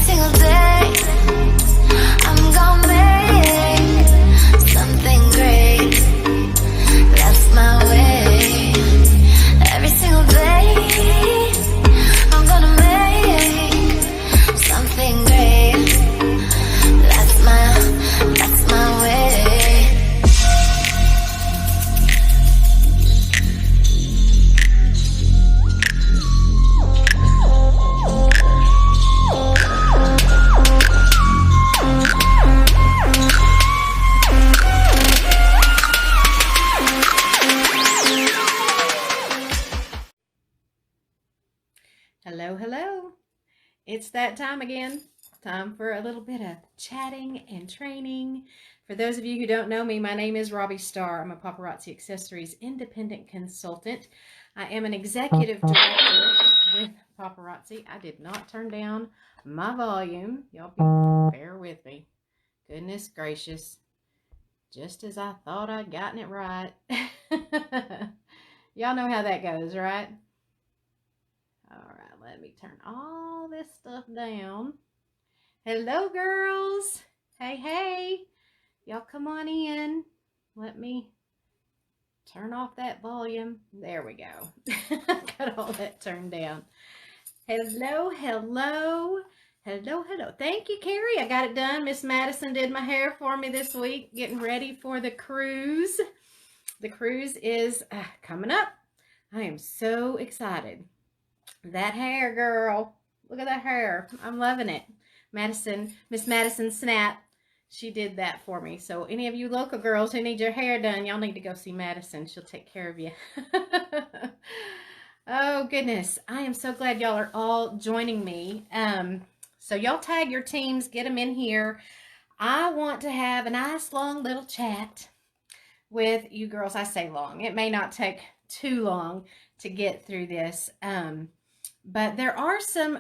single day, I'm gonna make something great. That's my way. Every single day, I'm gonna make something great. That's my way. Hello, hello. It's that time again. Time for a little bit of chatting and training. For those of you who don't know me, my name is Robbie Starr. I'm a Paparazzi Accessories independent consultant. I am an executive director with Paparazzi. I did not turn down my volume. Y'all bear with me. Goodness gracious. Just as I thought I'd gotten it right. Y'all know how that goes, right? All right, let me turn all this stuff down. Hello, girls. Hey, hey. Y'all come on in. Let me turn off that volume. There we go. Got all that turned down. Hello, hello. Hello, hello. Thank you, Carrie. I got it done. Miss Madison did my hair for me this week, getting ready for the cruise. The cruise is coming up. I am so excited. That hair, girl. Look at that hair. I'm loving it. Madison, Miss Madison Snap, she did that for me. So any of you local girls who need your hair done, y'all need to go see Madison. She'll take care of you. Oh, goodness. I am so glad y'all are all joining me. So y'all tag your teams, get them in here. I want to have a nice long little chat with you girls. I say long. It may not take too long to get through this. But there are some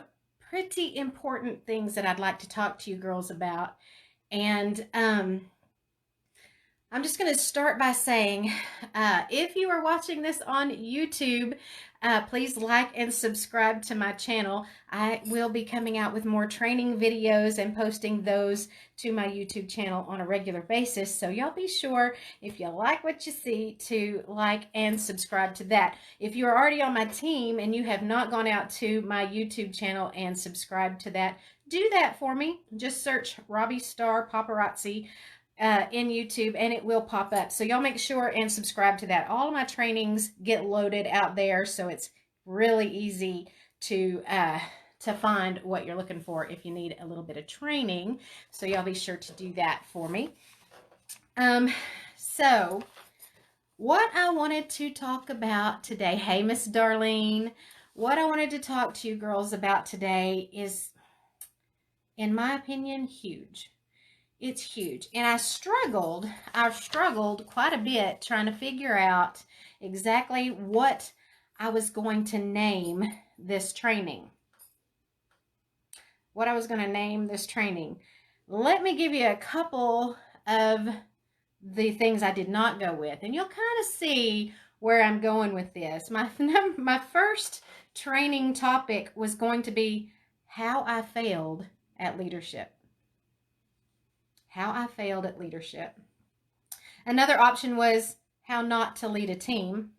pretty important things that I'd like to talk to you girls about. And I'm just going to start by saying, if you are watching this on YouTube, please like and subscribe to my channel. I will be coming out with more training videos and posting those to my YouTube channel on a regular basis. So y'all be sure, if you like what you see, to like and subscribe to that. If you're already on my team and you have not gone out to my YouTube channel and subscribed to that, do that for me. Just search Robbie Starr Paparazzi in YouTube and it will pop up. So y'all make sure and subscribe to that. All of my trainings get loaded out there, so it's really easy to find what you're looking for if you need a little bit of training. So y'all be sure to do that for me. So what I wanted to talk about today, hey Miss Darlene, what I wanted to talk to you girls about today is, in my opinion, huge. It's huge. And I struggled quite a bit trying to figure out exactly what I was going to name this training. Let me give you a couple of the things I did not go with, and you'll kind of see where I'm going with this. My first training topic was going to be how I failed at leadership. How I failed at leadership. Another option was how not to lead a team.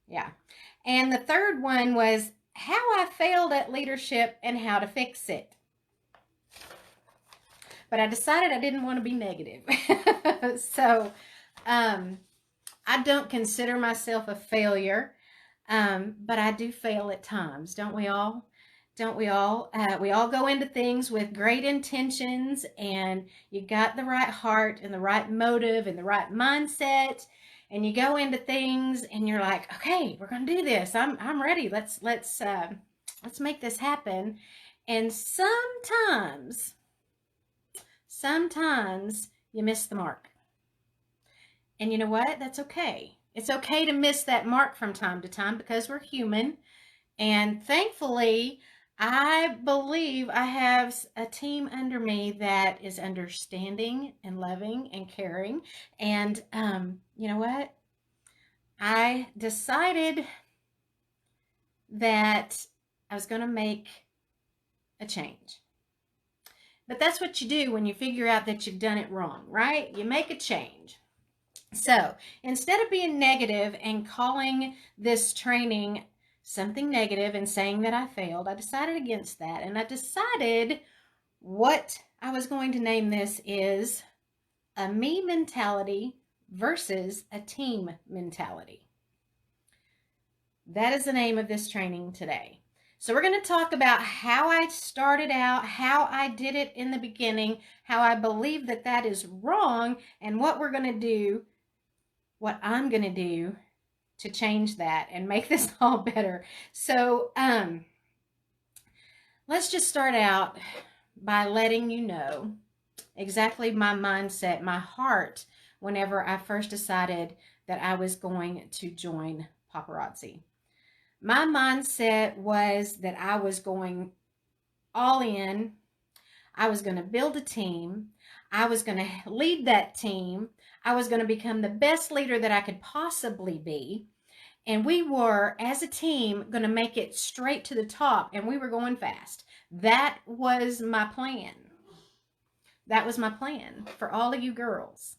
Yeah. And the third one was how I failed at leadership and how to fix it. But I decided I didn't want to be negative. So I don't consider myself a failure, but I do fail at times, don't we all? Don't we all? We all go into things with great intentions, and you got the right heart and the right motive and the right mindset, and you go into things and you're like, okay, we're gonna do this. I'm ready. Let's make this happen. And sometimes you miss the mark. And you know what? That's okay. It's okay to miss that mark from time to time because we're human. And thankfully, I believe I have a team under me that is understanding and loving and caring. And you know what? I decided that I was going to make a change. But that's what you do when you figure out that you've done it wrong, right? You make a change. So instead of being negative and calling this training something negative and saying that I failed, I decided against that. And I decided what I was going to name this is a me mentality versus a team mentality. That is the name of this training today. So we're going to talk about how I started out, how I did it in the beginning, how I believe that that is wrong, and what we're going to do, what I'm going to do to change that and make this all better. So let's just start out by letting you know exactly my mindset, my heart, whenever I first decided that I was going to join Paparazzi. My mindset was that I was going all in. I was going to build a team. I was going to lead that team. I was going to become the best leader that I could possibly be. And we were, as a team, going to make it straight to the top, and we were going fast. That was my plan. That was my plan for all of you girls.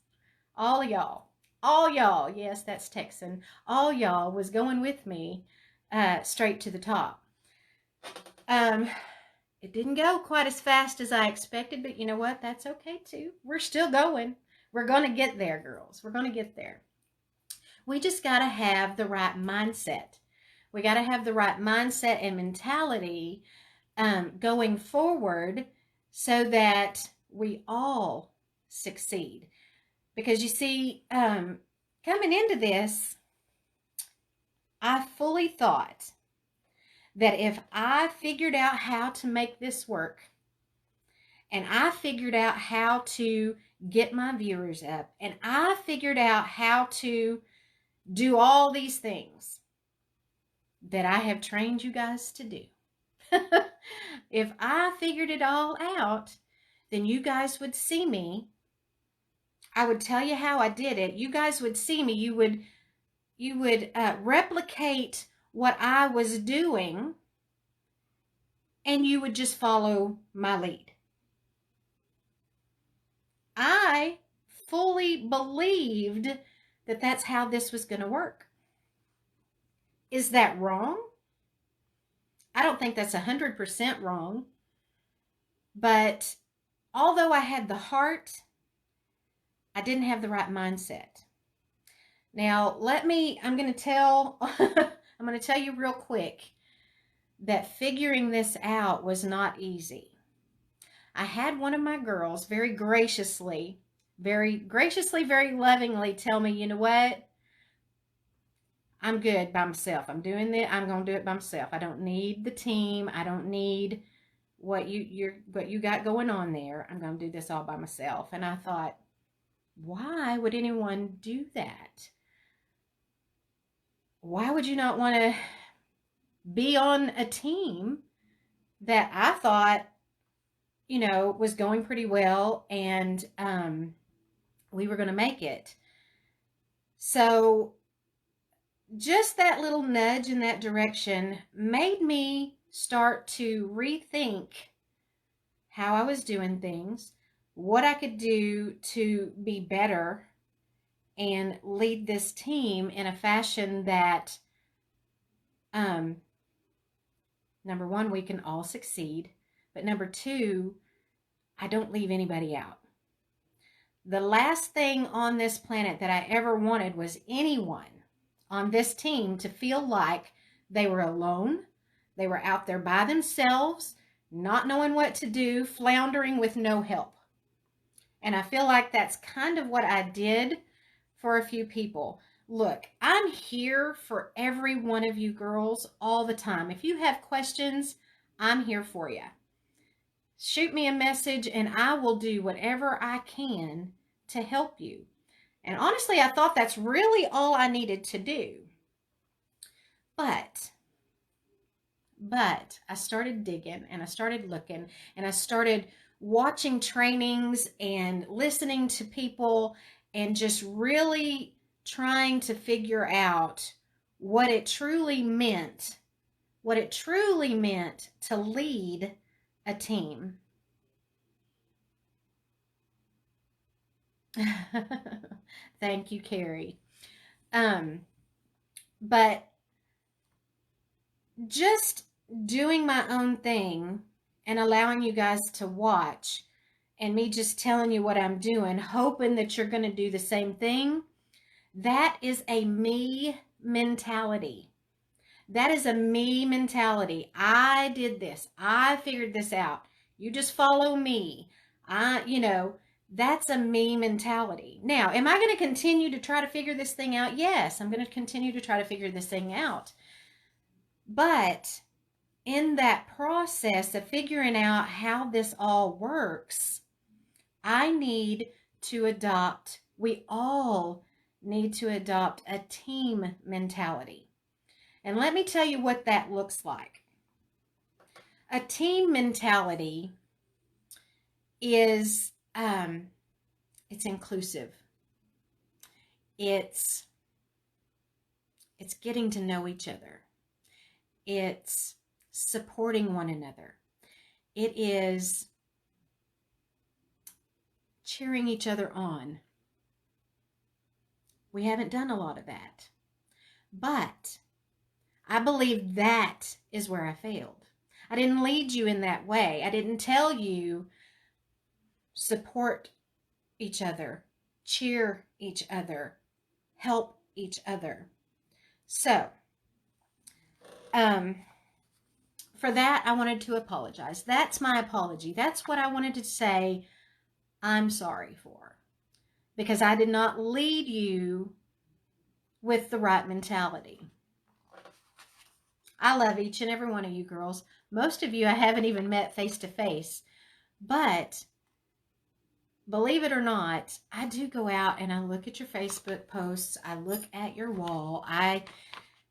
All y'all. All y'all. Yes, that's Texan. All y'all was going with me straight to the top. It didn't go quite as fast as I expected, but you know what? That's okay too. We're still going. We're going to get there, girls. We're going to get there. We just got to have the right mindset. We got to have the right mindset and mentality going forward so that we all succeed. Because you see, coming into this, I fully thought that if I figured out how to make this work, and I figured out how to get my viewers up, and I figured out how to do all these things that I have trained you guys to do, if I figured it all out, then you guys would see me. I would tell you how I did it. You guys would see me. You would replicate what I was doing, and you would just follow my lead. I fully believed that that's how this was going to work. Is that wrong? I don't think that's 100% wrong. But although I had the heart, I didn't have the right mindset. Now, I'm going to tell you real quick that figuring this out was not easy. I had one of my girls very graciously, very lovingly tell me, you know what? I'm good by myself. I'm doing it. I'm going to do it by myself. I don't need the team. I don't need what you got going on there. I'm going to do this all by myself. And I thought, why would anyone do that? Why would you not want to be on a team that I thought, was going pretty well, and we were going to make it? So just that little nudge in that direction made me start to rethink how I was doing things, what I could do to be better and lead this team in a fashion that, number one, we can all succeed, but number two, I don't leave anybody out. The last thing on this planet that I ever wanted was anyone on this team to feel like they were alone. They were out there by themselves, not knowing what to do, floundering with no help. And I feel like that's kind of what I did for a few people. Look, I'm here for every one of you girls all the time. If you have questions, I'm here for you. Shoot me a message and I will do whatever I can to help you. And honestly, I thought that's really all I needed to do. But I started digging, and I started looking, and I started watching trainings and listening to people and just really trying to figure out what it truly meant to lead a team. Thank you, Carrie. But just doing my own thing and allowing you guys to watch and me just telling you what I'm doing, hoping that you're going to do the same thing, that is a me mentality. That is a me mentality. I did this. I figured this out. You just follow me. That's a me mentality. Now, am I going to continue to try to figure this thing out? Yes, I'm going to continue to try to figure this thing out. But in that process of figuring out how this all works, we all need to adopt a team mentality. And let me tell you what that looks like. A team mentality is, it's inclusive. It's getting to know each other. It's supporting one another. It is cheering each other on. We haven't done a lot of that. But I believe that is where I failed. I didn't lead you in that way. I didn't tell you support each other, cheer each other, help each other. So, for that, I wanted to apologize. That's my apology. That's what I wanted to say I'm sorry for. Because I did not lead you with the right mentality. I love each and every one of you girls. Most of you I haven't even met face to face. But believe it or not, I do go out and I look at your Facebook posts. I look at your wall. I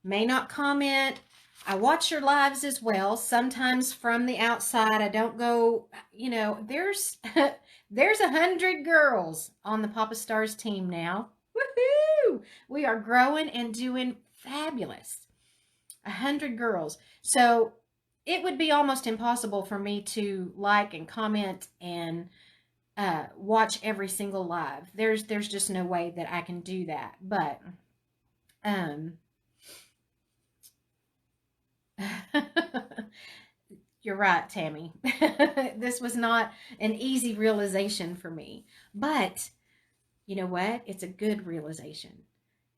may not comment. I watch your lives as well. Sometimes from the outside, I don't go, there's 100 girls on the Papa Stars team now. Woohoo! We are growing and doing fabulous. 100 girls. So it would be almost impossible for me to like and comment and watch every single live. There's just no way that I can do that. But you're right, Tammy. This was not an easy realization for me. But you know what? It's a good realization.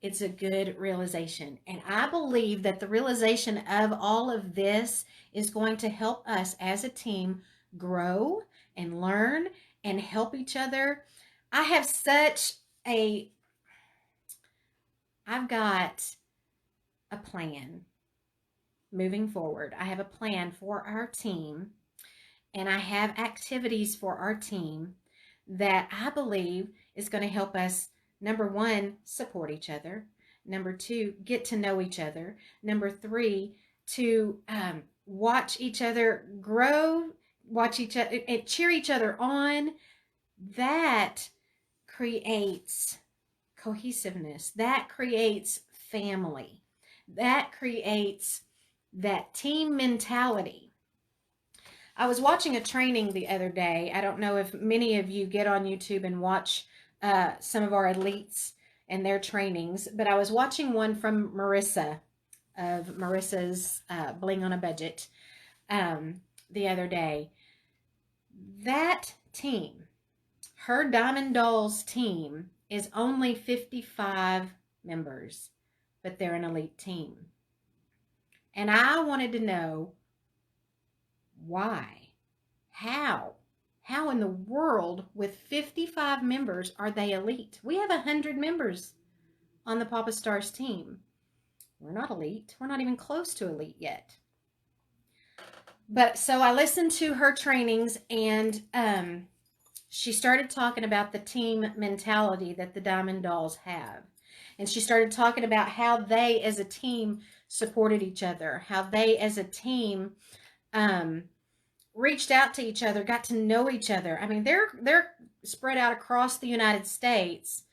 It's a good realization. And I believe that the realization of all of this is going to help us as a team grow and learn and help each other. I've got a plan moving forward. I have a plan for our team, and I have activities for our team that I believe is going to help us, number one, support each other. Number two, get to know each other. Number three, to watch each other grow, watch each other, and cheer each other on. That creates cohesiveness. That creates family. That creates that team mentality. I was watching a training the other day. I don't know if many of you get on YouTube and watch some of our elites and their trainings, but I was watching one from Marissa of Marissa's Bling on a Budget the other day. That team, her Diamond Dolls team, is only 55 members, but they're an elite team. And I wanted to know why, how in the world with 55 members are they elite? We have 100 members on the Papa Stars team. We're not elite. We're not even close to elite yet. But so I listened to her trainings, and she started talking about the team mentality that the Diamond Dolls have. And she started talking about how they as a team supported each other, how they as a team reached out to each other, got to know each other. I mean, they're spread out across the United States.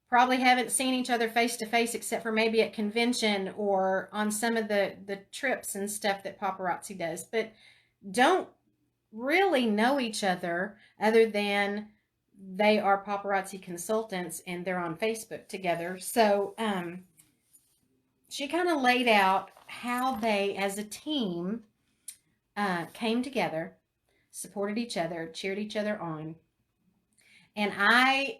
Probably haven't seen each other face to face except for maybe at convention or on some of the trips and stuff that Paparazzi does. But don't really know each other other than they are paparazzi consultants and they're on Facebook together. So she kind of laid out how they, as a team, came together, supported each other, cheered each other on. And I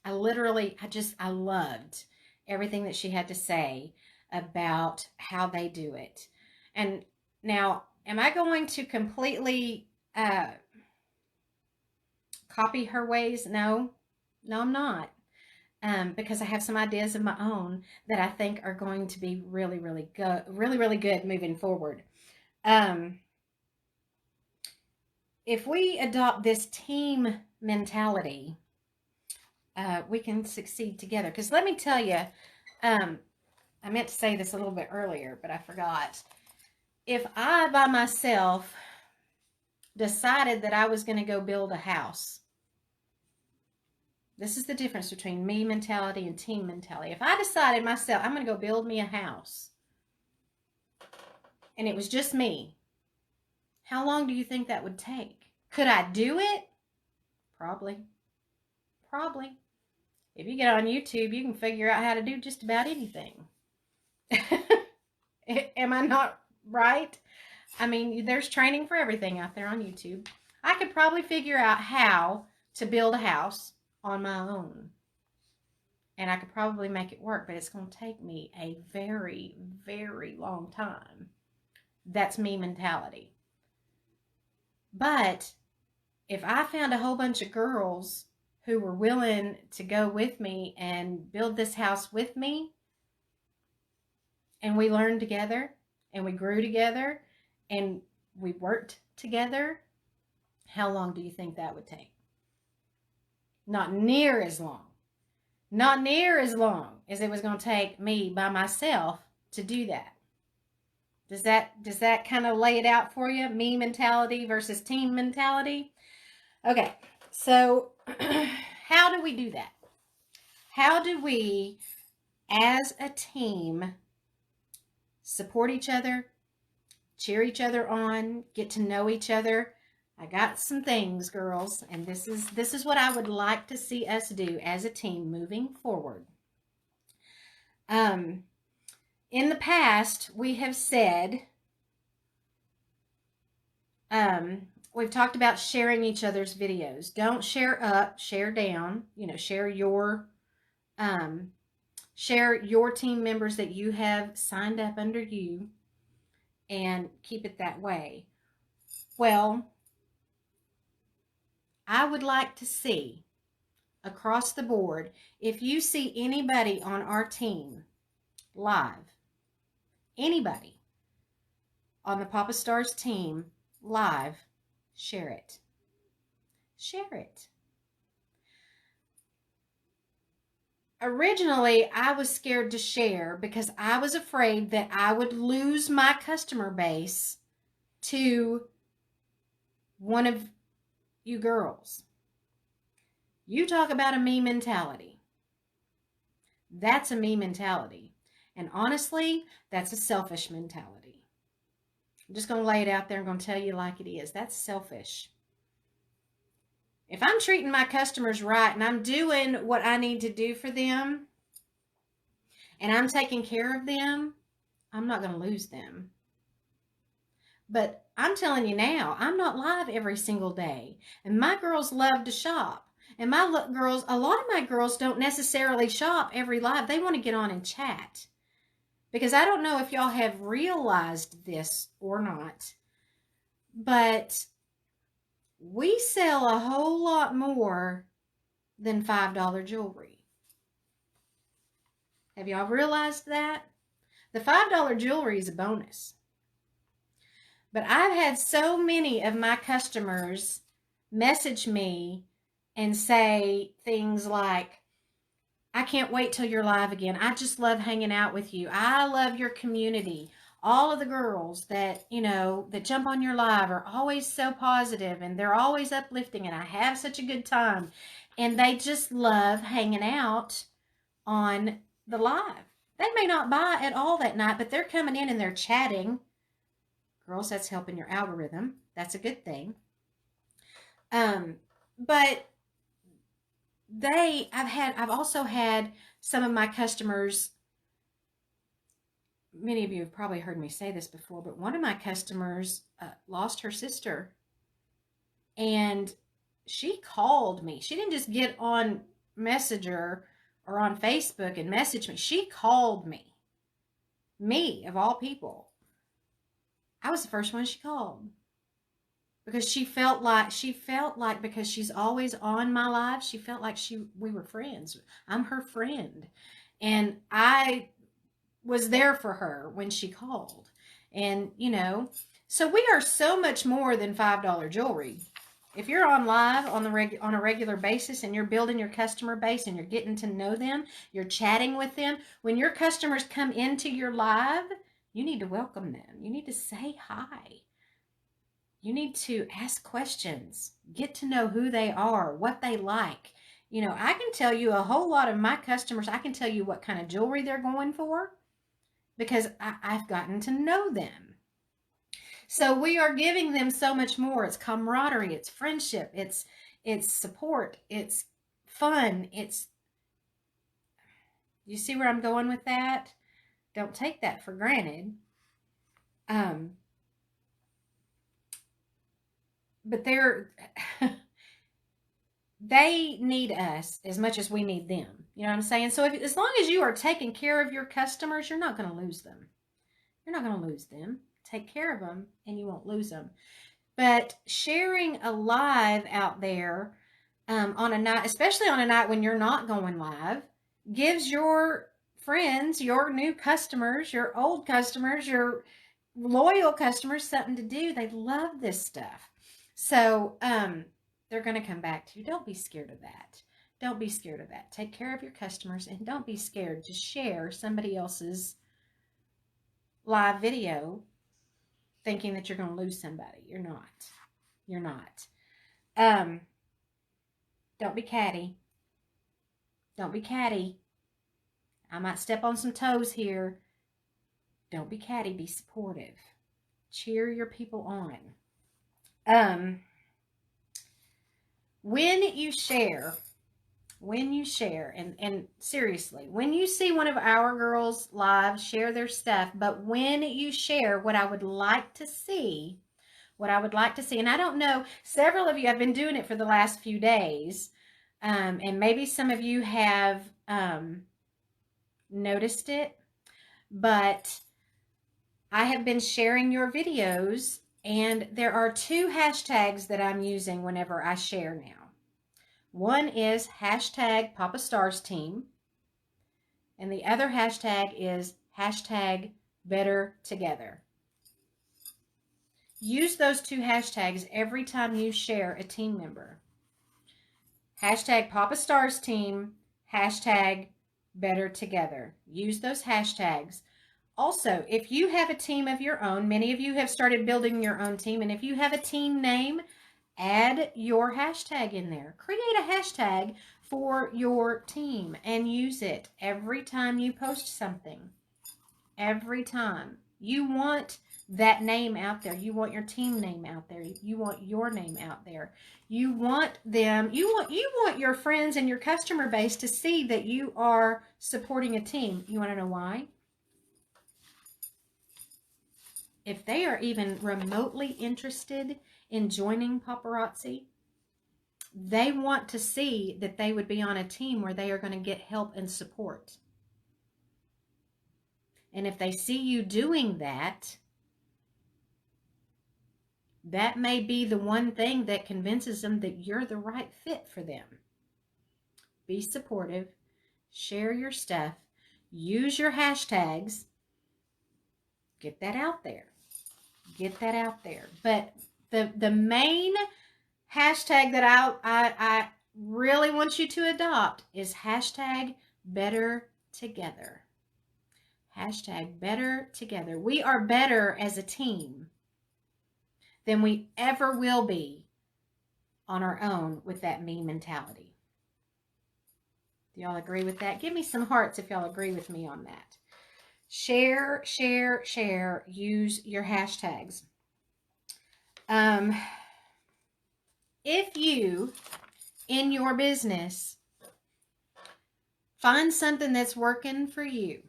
literally, I loved everything that she had to say about how they do it. And now, am I going to completely copy her ways? No, I'm not. Because I have some ideas of my own that I think are going to be really, really good, really good moving forward. If we adopt this team mentality, we can succeed together. Because let me tell you, I meant to say this a little bit earlier, but I forgot. If I, by myself, decided that I was going to go build a house, this is the difference between me mentality and team mentality. If I decided myself, I'm going to go build me a house, and it was just me, how long do you think that would take? Could I do it? Probably. If you get on YouTube, you can figure out how to do just about anything. Am I not right? I mean, there's training for everything out there on YouTube. I could probably figure out how to build a house on my own. And I could probably make it work, but it's going to take me a very, very long time. That's me mentality. But if I found a whole bunch of girls who were willing to go with me and build this house with me, and we learned together, and we grew together, and we worked together, how long do you think that would take? Not near as long. Not near as long as it was going to take me by myself to do that. Does that kind of lay it out for you? Me mentality versus team mentality? Okay, so how do we do that? How do we, as a team, support each other, cheer each other on, get to know each other? I got some things, girls, and this is what I would like to see us do as a team moving forward. In the past, we have said, we've talked about sharing each other's videos. Don't share up, share down. You know, share your team members that you have signed up under you, and keep it that way. Well, I would like to see across the board, if you see anybody on our team live, anybody on the Papa Stars team live, share it. Share it. Originally, I was scared to share because I was afraid that I would lose my customer base to one of you girls. You talk about a me mentality. That's a me mentality. And honestly, that's a selfish mentality. I'm just going to lay it out there and going to tell you like it is. That's selfish. If I'm treating my customers right and I'm doing what I need to do for them and I'm taking care of them, I'm not going to lose them. But I'm telling you now, I'm not live every single day. And my girls love to shop. And a lot of my girls don't necessarily shop every live. They want to get on and chat. Because I don't know if y'all have realized this or not, but we sell a whole lot more than $5 jewelry. Have y'all realized that? The $5 jewelry is a bonus. But I've had so many of my customers message me and say things like, I can't wait till you're live again. I just love hanging out with you. I love your community. All of the girls that, that jump on your live are always so positive and they're always uplifting and I have such a good time. And they just love hanging out on the live. They may not buy at all that night, but they're coming in and they're chatting. Girls, that's helping your algorithm. That's a good thing. But I've also had some of my customers, many of you have probably heard me say this before, but one of my customers lost her sister, and she called me. She didn't just get on Messenger or on Facebook and message me. She called me. Me, of all people. I was the first one she called. Because she felt like because she's always on my live, she felt like we were friends. I'm her friend. And I was there for her when she called. And, so we are so much more than $5 jewelry. If you're on live on a regular basis and you're building your customer base and you're getting to know them, you're chatting with them, when your customers come into your live, you need to welcome them. You need to say hi. You need to ask questions, get to know who they are, what they like. I can tell you a whole lot of my customers, I can tell you what kind of jewelry they're going for because I've gotten to know them. So we are giving them so much more. It's camaraderie, it's friendship, it's support, it's fun, you see where I'm going with that? Don't take that for granted. But they need us as much as we need them. You know what I'm saying? So as long as you are taking care of your customers, you're not going to lose them. You're not going to lose them. Take care of them and you won't lose them. But sharing a live out there on a night, especially on a night when you're not going live, gives your friends, your new customers, your old customers, your loyal customers something to do. They love this stuff. So they're going to come back to you. Don't be scared of that. Don't be scared of that. Take care of your customers and don't be scared to share somebody else's live video thinking that you're going to lose somebody. You're not. You're not. Don't be catty. Don't be catty. I might step on some toes here. Don't be catty. Be supportive. Cheer your people on. When you share, and seriously, when you see one of our girls live share their stuff, but when you share, what I would like to see, and I don't know, several of you have been doing it for the last few days, and maybe some of you have noticed it, but I have been sharing your videos, and there are 2 hashtags that I'm using whenever I share now. One is hashtag Papa Stars Team, and the other hashtag is hashtag Better Together. Use those 2 hashtags every time you share a team member. Hashtag Papa Stars Team, hashtag Better Together. Use those hashtags. Also, if you have a team of your own, many of you have started building your own team, and if you have a team name, add your hashtag in there. Create a hashtag for your team and use it every time you post something. Every time. You want that name out there. You want your team name out there. You want your name out there. You want them, you want your friends and your customer base to see that you are supporting a team. You want to know why? If they are even remotely interested in joining Paparazzi, they want to see that they would be on a team where they are going to get help and support. And if they see you doing that, that may be the one thing that convinces them that you're the right fit for them. Be supportive. Share your stuff. Use your hashtags. Get that out there. Get that out there. But the main hashtag that I really want you to adopt is hashtag Better Together. Hashtag Better Together. We are better as a team than we ever will be on our own with that me mentality. Do y'all agree with that? Give me some hearts if y'all agree with me on that. Share, share, share. Use your hashtags. If you, in your business, find something that's working for you,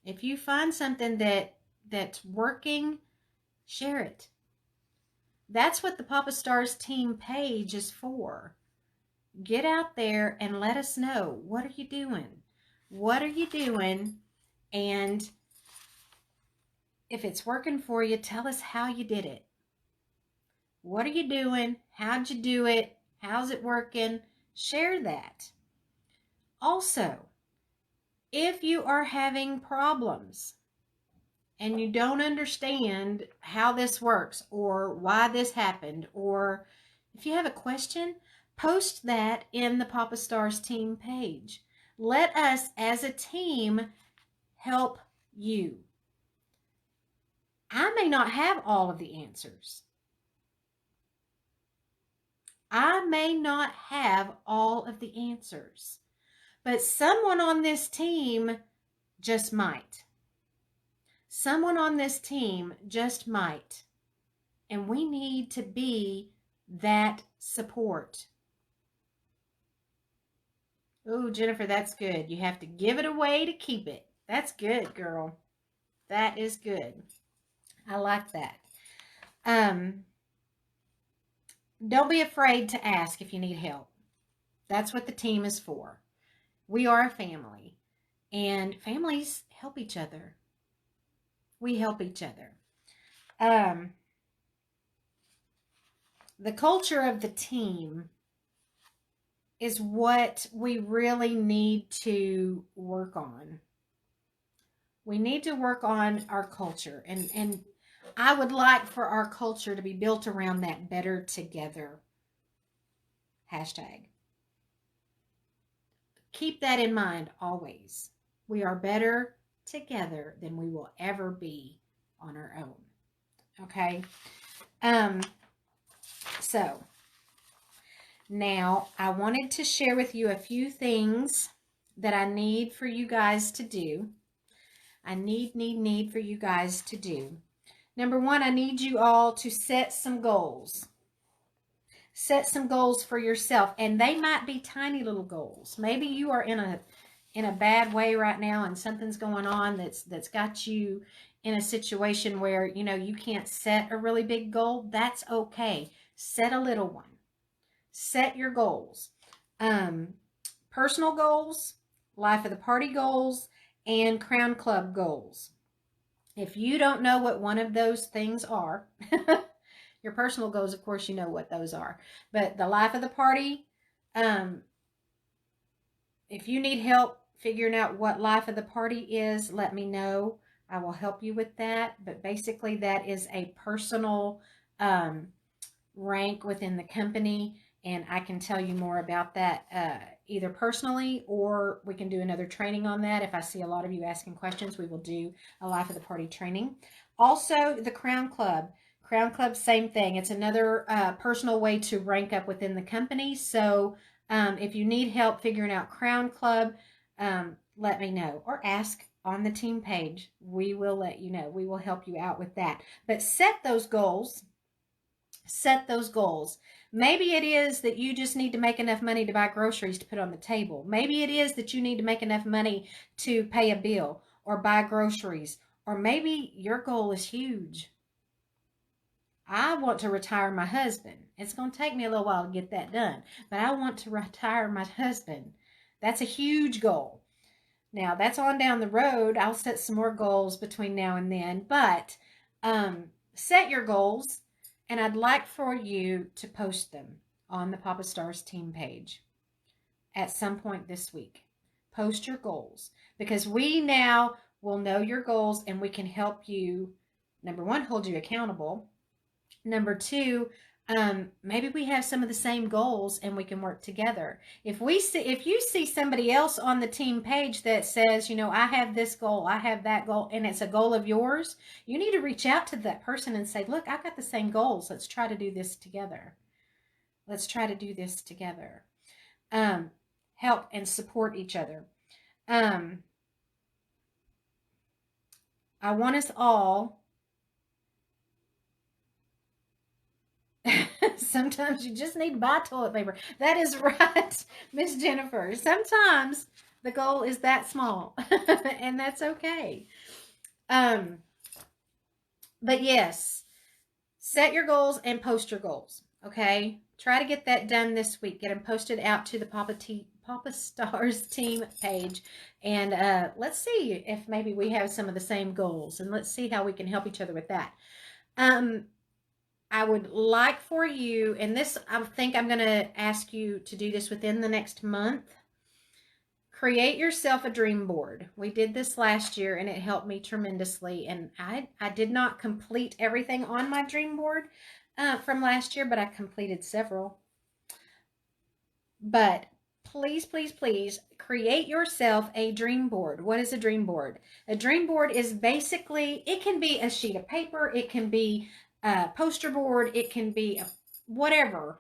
if you find something that's working, share it. That's what the Papa Stars team page is for. Get out there and let us know. What are you doing? What are you doing? And if it's working for you, tell us how you did it. What are you doing? How'd you do it? How's it working? Share that. Also, if you are having problems and you don't understand how this works or why this happened, or if you have a question, post that in the Papa Stars team page. Let us as a team help you. I may not have all of the answers. I may not have all of the answers, but someone on this team just might. Someone on this team just might. And we need to be that support. Oh, Jennifer, that's good. You have to give it away to keep it. That's good, girl. That is good. I like that. Don't be afraid to ask if you need help. That's what the team is for. We are a family, and families help each other. We help each other. The culture of the team is what we really need to work on. We need to work on our culture, and I would like for our culture to be built around that better together hashtag. Keep that in mind always. We are better together than we will ever be on our own. Okay? So, now I wanted to share with you a few things that I need for you guys to do. I need for you guys to do. Number one, I need you all to set some goals. Set some goals for yourself, and they might be tiny little goals. Maybe you are in a bad way right now, and something's going on that's got you in a situation where you can't set a really big goal. That's okay. Set a little one. Set your goals. Personal goals, life of the party goals, and Crown Club goals. If you don't know what one of those things are, your personal goals, of course, you know what those are. But the life of the party, if you need help figuring out what life of the party is, let me know. I will help you with that. But basically, that is a personal rank within the company. And I can tell you more about that either personally, or we can do another training on that. If I see a lot of you asking questions, we will do a life of the party training. Also, the Crown Club. Crown Club, same thing. It's another personal way to rank up within the company. So if you need help figuring out Crown Club, let me know, or ask on the team page. We will let you know. We will help you out with that. But set those goals. Set those goals. Maybe it is that you just need to make enough money to buy groceries to put on the table. Maybe it is that you need to make enough money to pay a bill or buy groceries. Or maybe your goal is huge. I want to retire my husband. It's going to take me a little while to get that done, but I want to retire my husband. That's a huge goal. Now, that's on down the road. I'll set some more goals between now and then, but set your goals. And I'd like for you to post them on the Papa Stars team page at some point this week. Post your goals, because we now will know your goals and we can help you, number one, hold you accountable. Number two, maybe we have some of the same goals and we can work together. If you see somebody else on the team page that says, I have this goal, I have that goal, and it's a goal of yours, you need to reach out to that person and say, look, I've got the same goals. Let's try to do this together. Let's try to do this together. Help and support each other. I want us all Sometimes you just need to buy toilet paper. That is right, Miss Jennifer. Sometimes the goal is that small, and that's okay. Um, but yes, set your goals and post your goals. Okay, try to get that done this week. Get them posted out to the Papa Stars team page, and let's see if maybe we have some of the same goals, and let's see how we can help each other with that. I would like for you, and this, I think I'm going to ask you to do this within the next month. Create yourself a dream board. We did this last year, and it helped me tremendously. And I did not complete everything on my dream board from last year, but I completed several. But please, please, please create yourself a dream board. What is a dream board? A dream board is basically, it can be a sheet of paper, it can be a poster board, it can be whatever,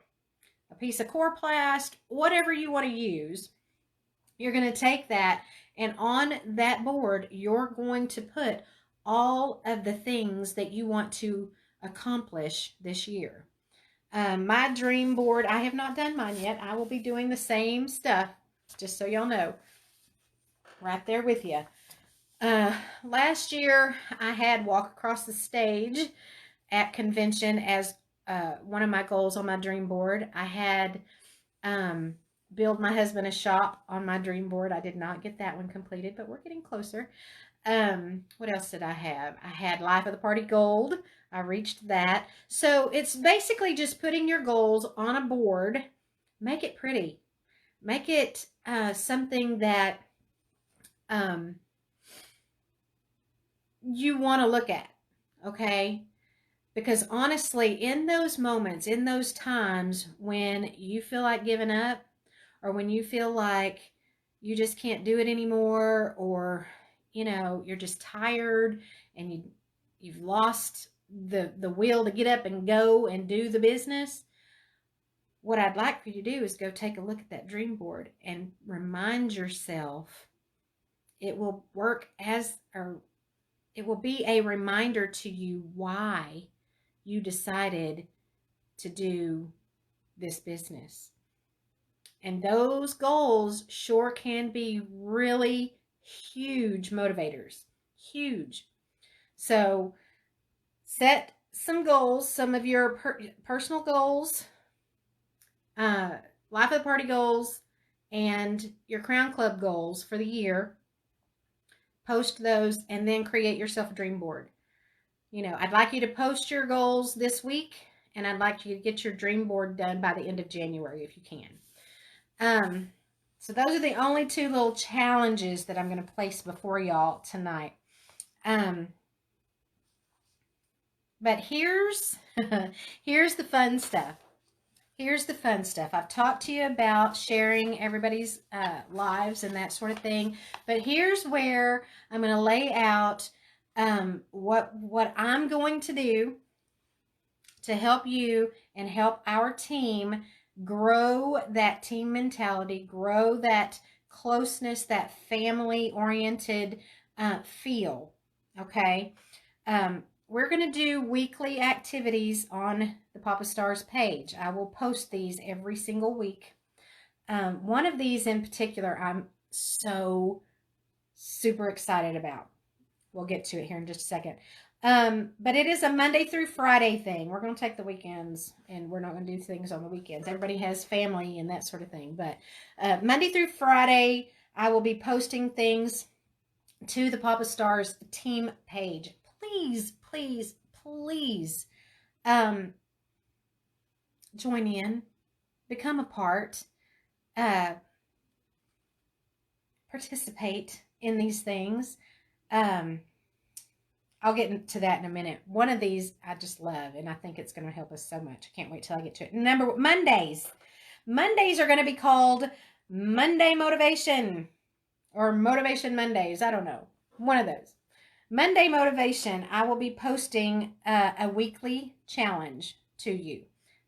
a piece of coroplast, whatever you want to use. You're going to take that, and on that board, you're going to put all of the things that you want to accomplish this year. My dream board, I have not done mine yet. I will be doing the same stuff, just so y'all know. Right there with you. Last year, I had walk across the stage at convention as one of my goals on my dream board. I had build my husband a shop on my dream board. I did not get that one completed, but we're getting closer. What else did I have? I had Life of the Party Gold. I reached that. So it's basically just putting your goals on a board. Make it pretty. Make it something that you want to look at. Okay? Because honestly, in those moments, in those times when you feel like giving up, or when you feel like you just can't do it anymore, or you're just tired and you've lost the will to get up and go and do the business, what I'd like for you to do is go take a look at that dream board and remind yourself. It will work it will be a reminder to you why you decided to do this business. And those goals sure can be really huge motivators. Huge. So set some goals, some of your personal goals, Life of the Party goals, and your Crown Club goals for the year. Post those and then create yourself a dream board. I'd like you to post your goals this week, and I'd like you to get your dream board done by the end of January if you can. So those are the only two little challenges that I'm going to place before y'all tonight. But here's the fun stuff. Here's the fun stuff. I've talked to you about sharing everybody's lives and that sort of thing. But here's where I'm going to lay out what I'm going to do to help you and help our team grow that team mentality, grow that closeness, that family-oriented feel, okay? We're going to do weekly activities on the Papa Stars page. I will post these every single week. One of these in particular, I'm so super excited about. We'll get to it here in just a second. But it is a Monday through Friday thing. We're going to take the weekends, and we're not going to do things on the weekends. Everybody has family and that sort of thing. But Monday through Friday, I will be posting things to the Papa Stars team page. Please, please, please join in, become a part, participate in these things. I'll get into that in a minute. One of these I just love, and I think it's going to help us so much. I can't wait till I get to it. Mondays. Mondays are going to be called Monday Motivation or Motivation Mondays. I don't know. One of those. Monday Motivation, I will be posting a weekly challenge to you.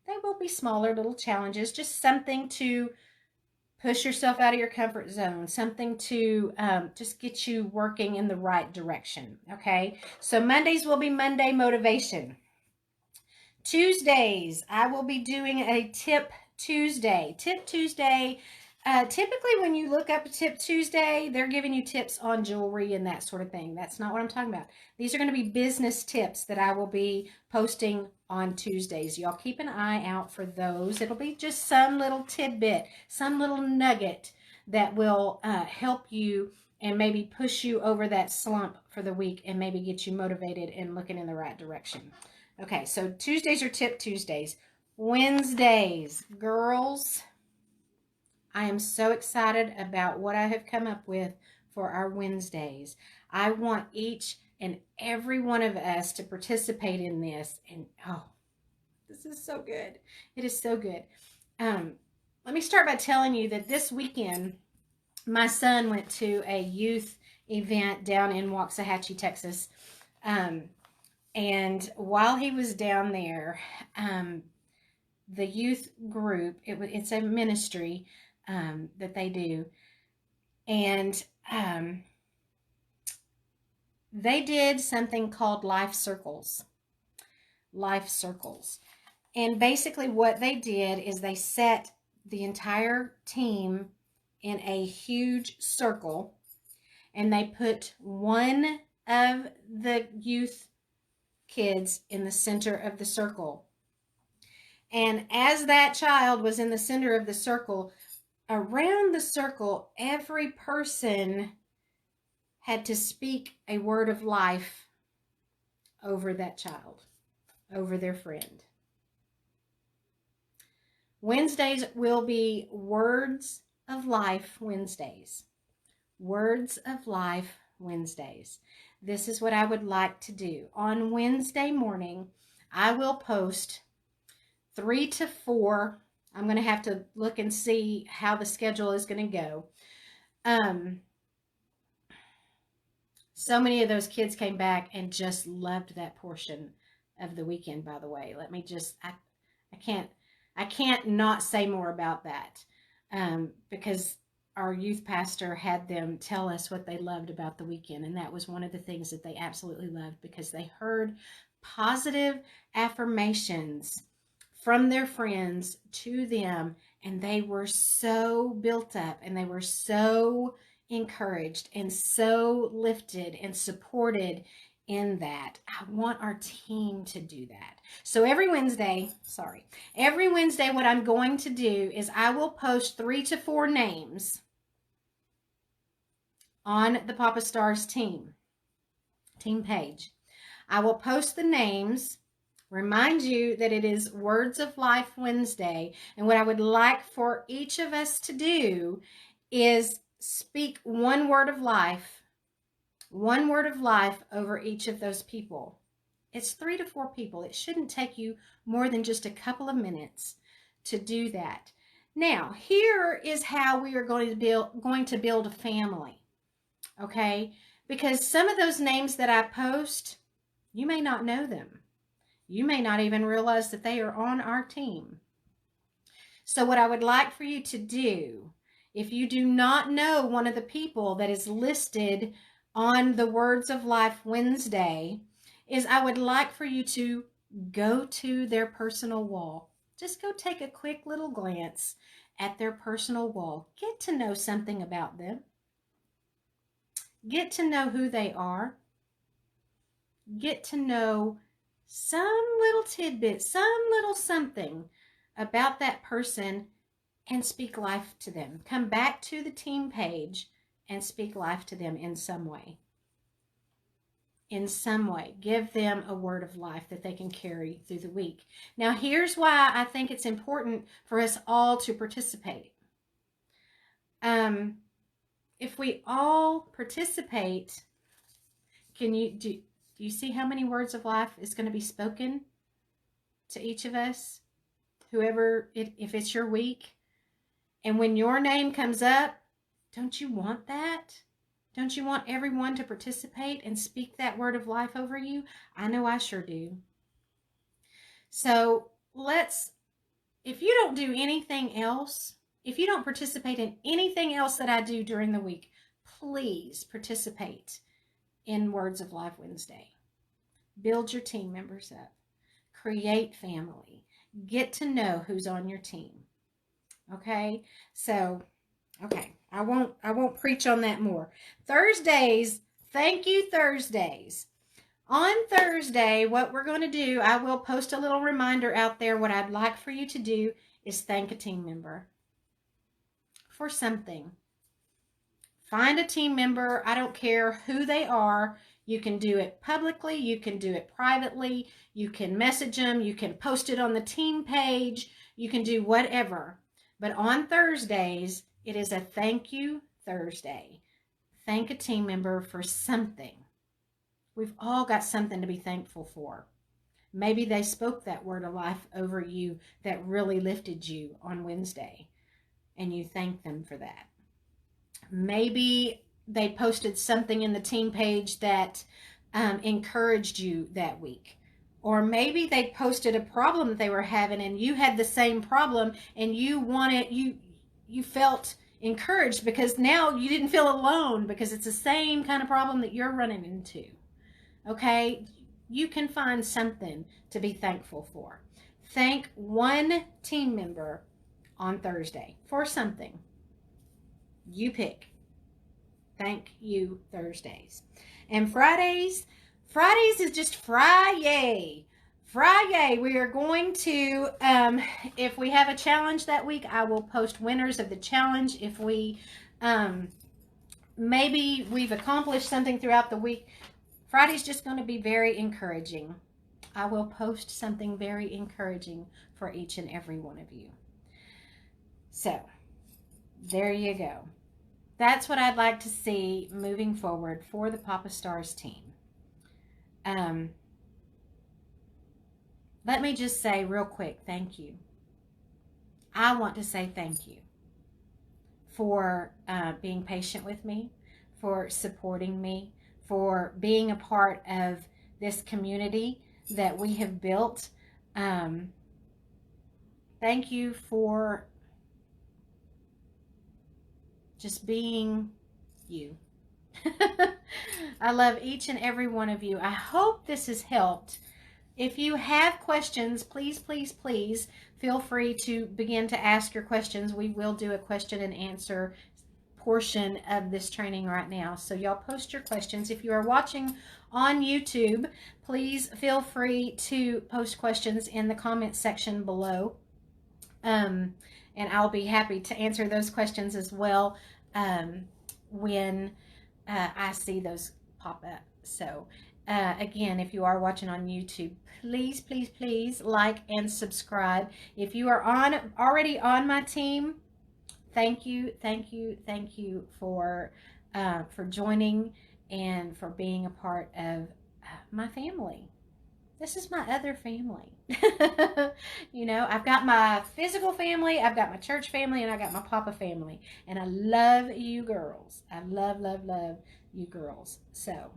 They will be smaller little challenges, just something to push yourself out of your comfort zone, something to just get you working in the right direction, okay? So Mondays will be Monday Motivation. Tuesdays, I will be doing a Tip Tuesday. Tip Tuesday. Typically, when you look up a Tip Tuesday, they're giving you tips on jewelry and that sort of thing. That's not what I'm talking about. These are going to be business tips that I will be posting on Tuesdays. Y'all keep an eye out for those. It'll be just some little tidbit, some little nugget that will help you and maybe push you over that slump for the week and maybe get you motivated and looking in the right direction. Okay, so Tuesdays are Tip Tuesdays. Wednesdays, girls, I am so excited about what I have come up with for our Wednesdays. I want each and every one of us to participate in this. And oh, this is so good. It is so good. Let me start by telling you that this weekend, my son went to a youth event down in Waxahachie, Texas. And while he was down there, the youth group, it's a ministry that they do, and they did something called life circles. Life circles. And basically what they did is they set the entire team in a huge circle, and they put one of the youth kids in the center of the circle. And as that child was in the center of the circle, around the circle, every person had to speak a word of life over that child, over their friend. Wednesdays will be Words of Life Wednesdays. Words of Life Wednesdays. This is what I would like to do. On Wednesday morning, I will post 3 to 4. I'm going to have to look and see how the schedule is going to go. So many of those kids came back and just loved that portion of the weekend, by the way. Let me just, I can't not say more about that, because our youth pastor had them tell us what they loved about the weekend. And that was one of the things that they absolutely loved, because they heard positive affirmations from their friends to them, and they were so built up, and they were so encouraged and so lifted and supported in that. I want our team to do that. So every Wednesday, what I'm going to do is I will post 3 to 4 names on the Papa Stars team page. I will post the names, remind you that it is Words of Life Wednesday, and what I would like for each of us to do is speak one word of life over each of those people. It's 3 to 4 people. It shouldn't take you more than just a couple of minutes to do that. Now, here is how we are going to build a family, okay? Because some of those names that I post, you may not know them. You may not even realize that they are on our team. So what I would like for you to do, if you do not know one of the people that is listed on the Words of Life Wednesday, is I would like for you to go to their personal wall. Just go take a quick little glance at their personal wall. Get to know something about them. Get to know who they are. Get to know some little tidbit, some little something about that person, and speak life to them. Come back to the team page and speak life to them in some way. In some way. Give them a word of life that they can carry through the week. Now, here's why I think it's important for us all to participate. If we all participate, do you see how many words of life is going to be spoken to each of us? Whoever, if it's your week. And when your name comes up, don't you want that? Don't you want everyone to participate and speak that word of life over you? I know I sure do. So if you don't do anything else, if you don't participate in anything else that I do during the week, please participate in Words of Life Wednesday. Build your team members up. create family, get to know who's on your team. Okay? So, okay, I won't preach on that more. Thursdays, thank you Thursdays. On Thursday, what we're going to do, I will post a little reminder out there. What I'd like for you to do is thank a team member for something. Find a team member. I don't care who they are. You can do it publicly. You can do it privately. You can message them. You can post it on the team page. You can do whatever. But on Thursdays, it is a thank you Thursday. Thank a team member for something. We've all got something to be thankful for. Maybe they spoke that word of life over you that really lifted you on Wednesday, and you thank them for that. Maybe they posted something in the team page that encouraged you that week. Or maybe they posted a problem that they were having and you had the same problem and you felt encouraged because now you didn't feel alone because it's the same kind of problem that you're running into. Okay? You can find something to be thankful for. Thank one team member on Thursday for something. You pick. Thank you Thursdays. And Fridays is just Friday. Friday, we are going to, if we have a challenge that week, I will post winners of the challenge. If we, maybe we've accomplished something throughout the week, Friday's just going to be very encouraging. I will post something very encouraging for each and every one of you. So, there you go. That's what I'd like to see moving forward for the Papa Stars team. Let me just say real quick, thank you. I want to say thank you for being patient with me, for supporting me, for being a part of this community that we have built. Thank you for just being you. I love each and every one of you. I hope this has helped. If you have questions, please, please, please feel free to begin to ask your questions. We will do a question and answer portion of this training right now. So y'all post your questions. If you are watching on YouTube, please feel free to post questions in the comment section below. And I'll be happy to answer those questions as well when I see those pop up. So again, if you are watching on YouTube, please, please, please like and subscribe. If you are already on my team, thank you, thank you, thank you for joining and for being a part of my family. This is my other family. You know, I've got my physical family, I've got my church family, and I got my Papa family. And I love you girls. I love, love, love you girls. So,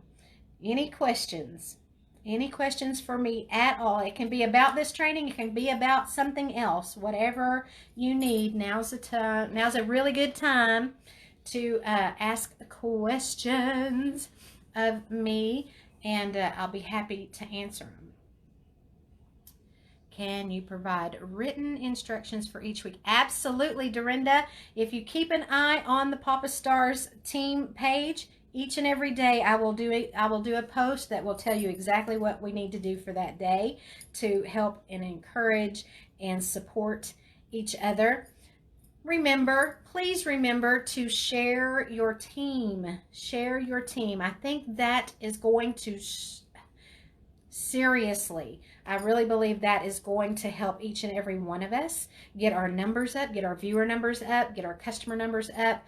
any questions? Any questions for me at all? It can be about this training. It can be about something else. Whatever you need, now's the time. Now's a really good time to ask questions of me, and I'll be happy to answer them. Can you provide written instructions for each week? Absolutely, Dorinda. If you keep an eye on the Papa Stars team page, each and every day I will do a post that will tell you exactly what we need to do for that day to help and encourage and support each other. Remember, please remember to share your team. Share your team. I think that is going to seriously, I really believe that is going to help each and every one of us get our numbers up, get our viewer numbers up, get our customer numbers up.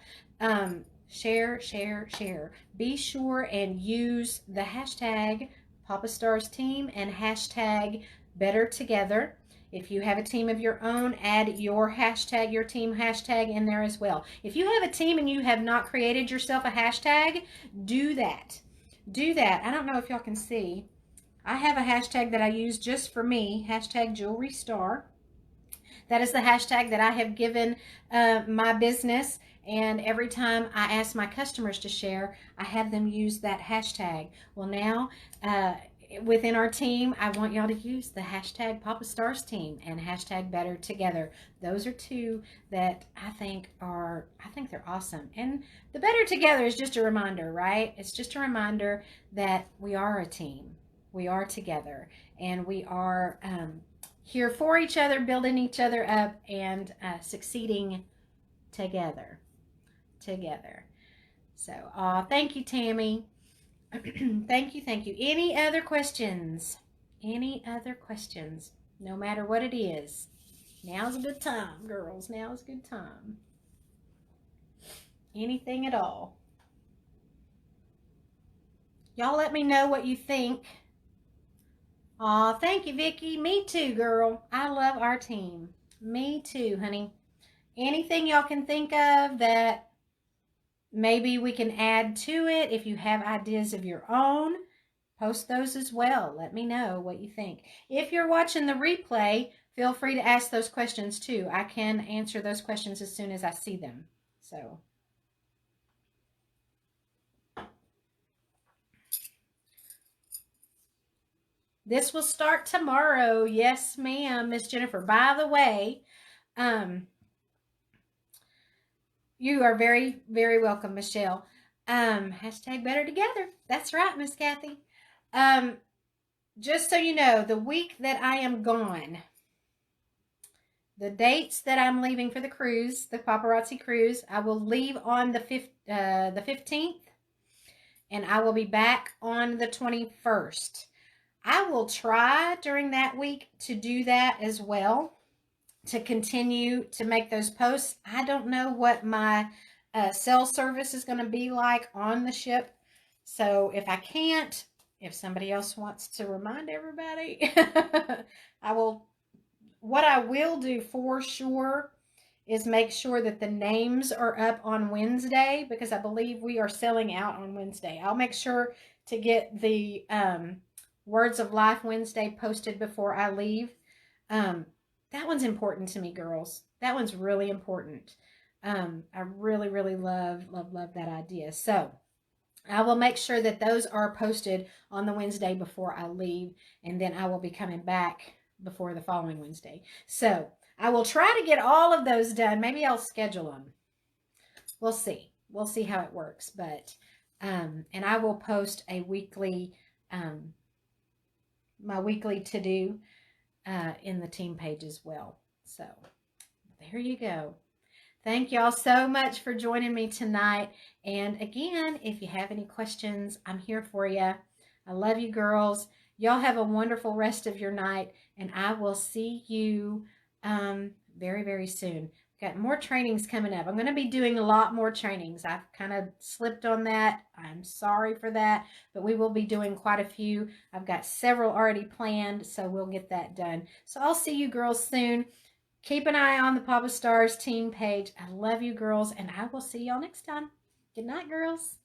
Share, share, share. Be sure and use the hashtag Papa Stars Team and hashtag Better Together. If you have a team of your own, add your hashtag, your team hashtag in there as well. If you have a team and you have not created yourself a hashtag, do that. Do that. I don't know if y'all can see. I have a hashtag that I use just for me, hashtag Jewelry Star. That is the hashtag that I have given my business, and every time I ask my customers to share, I have them use that hashtag. Well, now within our team, I want y'all to use the hashtag Papa Stars team and hashtag Better Together. Those are two that I think they're awesome. And the Better Together is just a reminder, right? It's just a reminder that we are a team. We are together, and we are here for each other, building each other up, and succeeding together. So, thank you, Tammy. Thank you. Any other questions? Any other questions? No matter what it is. Now's a good time, girls. Now's a good time. Anything at all. Y'all let me know what you think. Aw, thank you, Vicki. Me too, girl. I love our team. Me too, honey. Anything y'all can think of that maybe we can add to it? If you have ideas of your own, post those as well. Let me know what you think. If you're watching the replay, feel free to ask those questions too. I can answer those questions as soon as I see them. So, this will start tomorrow. Yes, ma'am, Miss Jennifer. By the way, you are very, very welcome, Michelle. Hashtag Better Together. That's right, Miss Kathy. Just so you know, the week that I am gone, the dates that I'm leaving for the cruise, the Paparazzi cruise, I will leave on the 15th, and I will be back on the 21st. I will try during that week to do that as well, to continue to make those posts. I don't know what my cell service is going to be like on the ship. So if I can't, if somebody else wants to remind everybody, what I will do for sure is make sure that the names are up on Wednesday, because I believe we are selling out on Wednesday. I'll make sure to get the Words of Life Wednesday posted before I leave. That one's important to me, girls. That one's really important. I really, really love that idea. So I will make sure that those are posted on the Wednesday before I leave, and then I will be coming back before the following Wednesday. So I will try to get all of those done. Maybe I'll schedule them. We'll see. We'll see how it works. But and I will post a weekly my weekly to-do in the team page as well. So there you go. Thank y'all so much for joining me tonight. And again, if you have any questions, I'm here for you. I love you, girls. Y'all have a wonderful rest of your night, and I will see you very, very soon. Got more trainings coming up. I'm going to be doing a lot more trainings. I've kind of slipped on that. I'm sorry for that, but we will be doing quite a few. I've got several already planned, so we'll get that done. So I'll see you girls soon. Keep an eye on the Papa Stars team page. I love you, girls, and I will see y'all next time. Good night, girls.